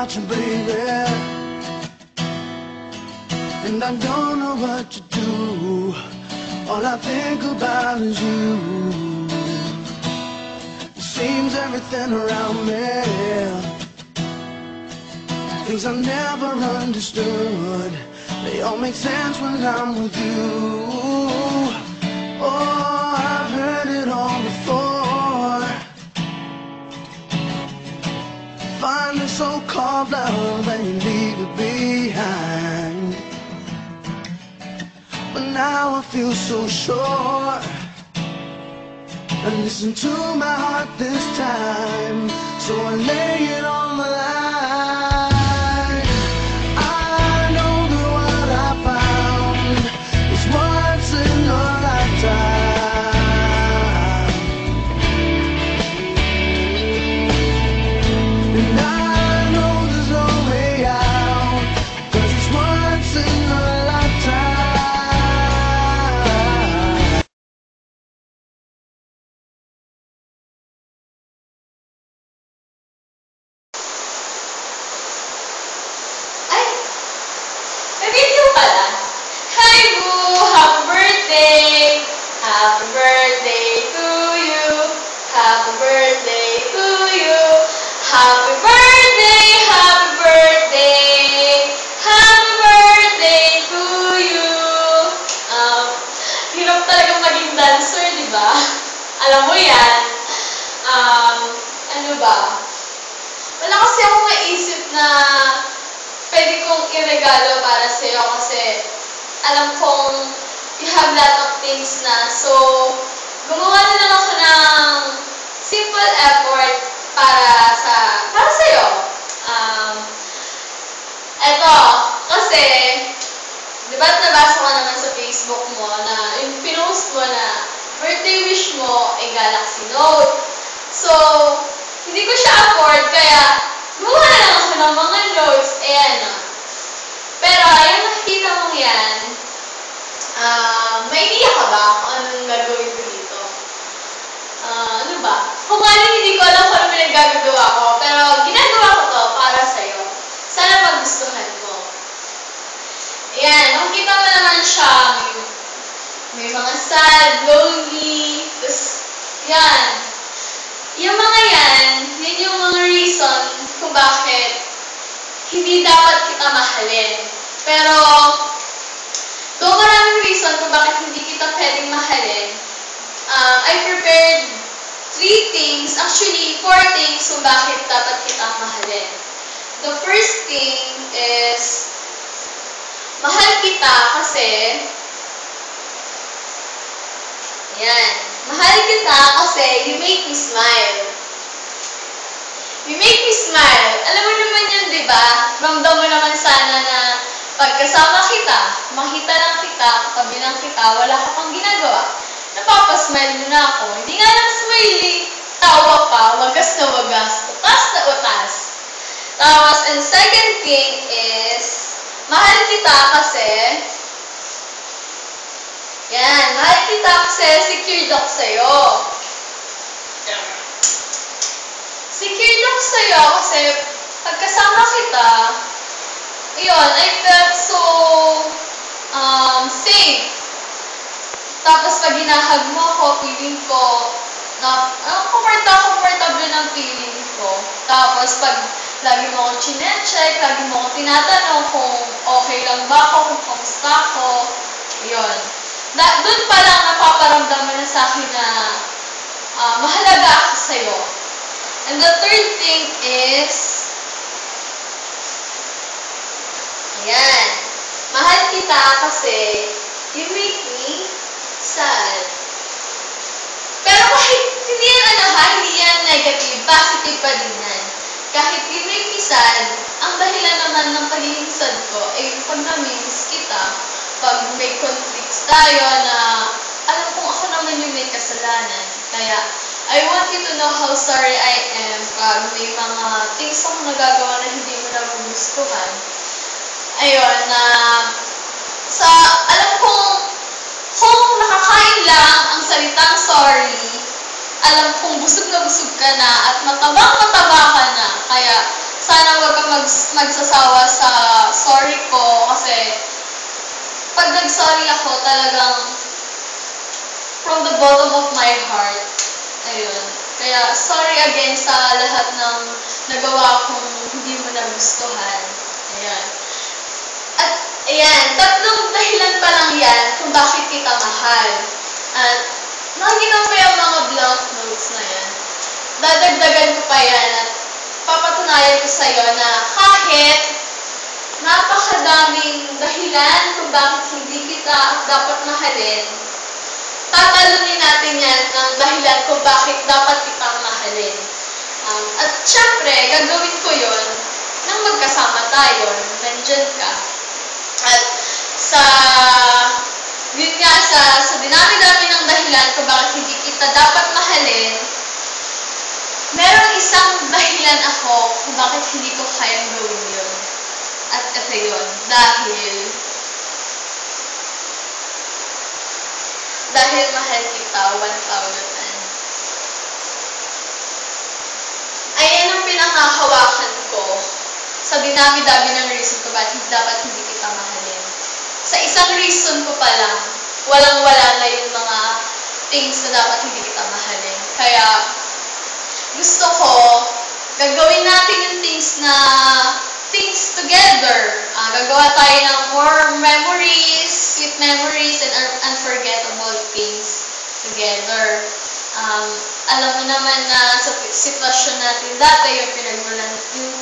about you, baby, and I don't know what to do. All I think about is you. It seems everything around me, things I never understood, they all make sense when I'm with you. Oh, I've heard it all before. Find the so-called love and you leave it behind. But now I feel so sure. And listen to my heart this time, so I lay it on the line. I know that what I found is once in a lifetime, and I know there's no way out, 'cause it's once in a lifetime. Nag-video pala. Hi, Boo! Happy birthday! Happy birthday to you! Happy birthday to you! Happy birthday! Happy birthday! Happy birthday to you! Hirap talagang maging dancer, di ba? Alam mo yan. Ano ba? Wala kasi ako maisip na pwede kong iregalo para sa'yo kasi alam kong you have lot of things na. So, gumawa na lang ako ng simple effort para sa'yo. Eto, kasi, di ba nabasa ko naman sa Facebook mo na yung pinost mo na birthday wish mo ay Galaxy Note. So, hindi ko siya afford kaya gumawa na lang ako ng mga notes. Ayan. Pero, yung nakikita mong yan, may idea ka ba kung anong gagawin ko dito? Ano ba? Kung ano, hindi ko alam kung ano pinagagagawa ko, pero ginagawa ko to para sa'yo. Sana magustuhan mo. Ayan. Makikita mo naman siya. May mga sad, lonely, tapos, yan. Yung mga yan yung mga reason kung bakit hindi dapat kita mahalin. Pero, though maraming reason kung bakit hindi kita pwedeng mahalin, I prepared 3 things, actually 4 things kung bakit dapat kitang mahalin. The first thing is, mahal kita kasi, yan, mahal kita kasi you make me smile. You make me smile. Alam mo naman yan, di ba? Ramdam mo naman sana na pagkasama kita, makita lang kita, katabi lang kita, wala ka pang ginagawa. Napapasmile mo na ako. Hindi nga lang smiling, tawa ka, wagas na wagas, utas na utas. Tapos, and second thing is, mahal kita kasi, yan, mahal kita kasi secured ako sa'yo. Secured ako sa'yo kasi pagkasama kita, yun, I felt so safe. Tapos pag hinahag mo ako, feeling ko na comfortable ng feeling ko. Tapos pag lagi mo ako chinecheck, lagi mo ako tinatanong kung okay lang ba ako, kung kamusta ako, yun. Doon pa lang napaparamdam mo na sa akin na mahalaga ako sa'yo. And the third thing is, ayan, mahal kita kasi you make me sad. Pero kahit hindi yan hindi yan negative, positive pa din yan. Kahit you make me sad, ang dahilan naman ng pagiging sad ko ay pag namimiss kita, pag may conflicts tayo na alam kong ako naman yung may kasalanan. Kaya, I want you to know how sorry I am pag may mga things akong nagagawa na hindi mo nagugustuhan. Ayun, alam kong kung nakakain lang ang salitang sorry, alam kong busog na busog ka na at matabang-mataba ka na. Kaya, sana huwag ka magsasawa sa sorry ko kasi pag nag-sorry ako talagang from the bottom of my heart. Ayun. Kaya sorry again sa lahat ng nagawa kong hindi mo nagustuhan. Ayan. At ayan, 3 dahilan pa lang yan kung bakit kita mahal. At nakikita mo yung mga blank notes na yan. Dadagdagan ko pa yan at papatunayan ko sa'yo na kahit napakadaming dahilan kung bakit hindi kita dapat mahalin, tatalunin natin yan ng dahilan kung bakit dapat kitang mahalin. At syempre, gagawin ko yon nang magkasama tayo, nandyan ka. At yun nga, sa dinami-dami ng dahilan kung bakit hindi kita dapat mahalin, meron isang dahilan ako kung bakit hindi ko kayang gawin yun. At ito yun, dahil mahal kita 1,000. Ayan ang pinanghahawakan ko sa dinami-dami ng reason ko bakit dapat hindi kita mahalin. Sa isang reason ko pa lang, walang-wala na yung mga things na dapat hindi kita mahalin. Kaya, gusto ko, gagawin natin yung things together. Gagawa tayo ng more memories, sweet memories, and unforgettable things together. Alam mo naman na sa sitwasyon natin dati, yung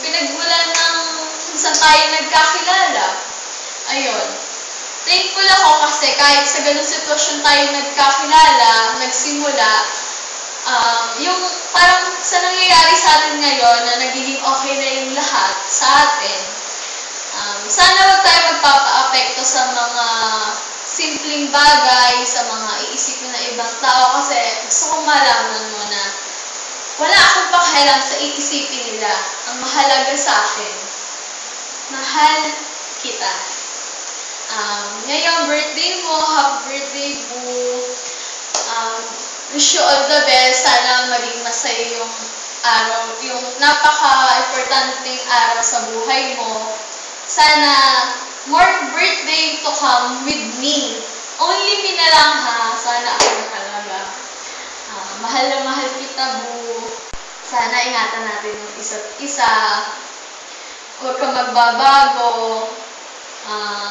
pinagmulan ng kung saan tayo nagkakilala. Ayun. Thankful ako kasi kahit sa ganung sitwasyon tayo nagkakilala, nagsimula, yung parang sa nangyayari sa atin ngayon na nagiging okay na yung lahat sa atin. Sana wag tayo magpapa-apekto sa mga simpleng bagay, sa mga iisipin ng ibang tao kasi gusto kong malaman mo na wala akong pakialam sa iisipin nila. Ang mahalaga sa akin, mahal kita. Ngayong birthday mo, happy birthday, boo. Wish you all the best. Sana maging masaya yung araw, yung napaka-importanting araw sa buhay mo. Sana more birthday to come with me. Only me na lang ha. Sana ako na talaga. Mahal na mahal kita, boo. Sana ingatan natin yung isa't isa. Huwag ka magbabago.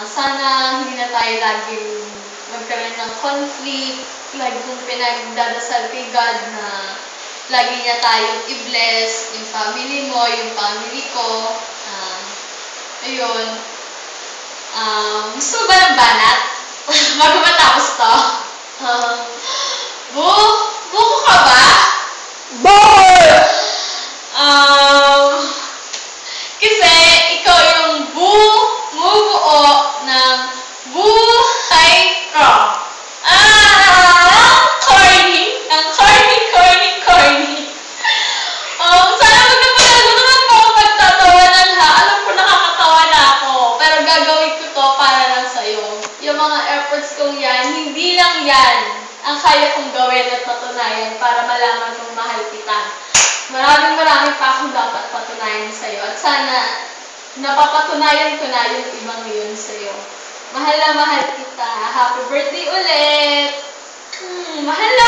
Sana hindi na tayo laging magkaroon ng conflict. Lagi kong pinagdadasal kay God na lagi niya tayong i-bless, yung family mo, yung family ko. Ayun. Gusto mo ba ng banat? Bago matapos to? Buko ka ba? Kasi ikaw yung bumubuo ng buhay ko. Ang corny. Sana magkapalagunan po ako magtatawanan ha. Alam ko nakakatawa na ako. Pero gagawin ko to para lang sa'yo. Yung mga efforts kong yan, hindi lang yan ang kaya kong gawin at patunayan para malaman mong mahal kita. Maraming pa akong dapat patunayan sa'yo. At sana napapatunayan ko na yung ibang yun sa'yo. Mahal na mahal kita. Happy birthday ulit! Mahal na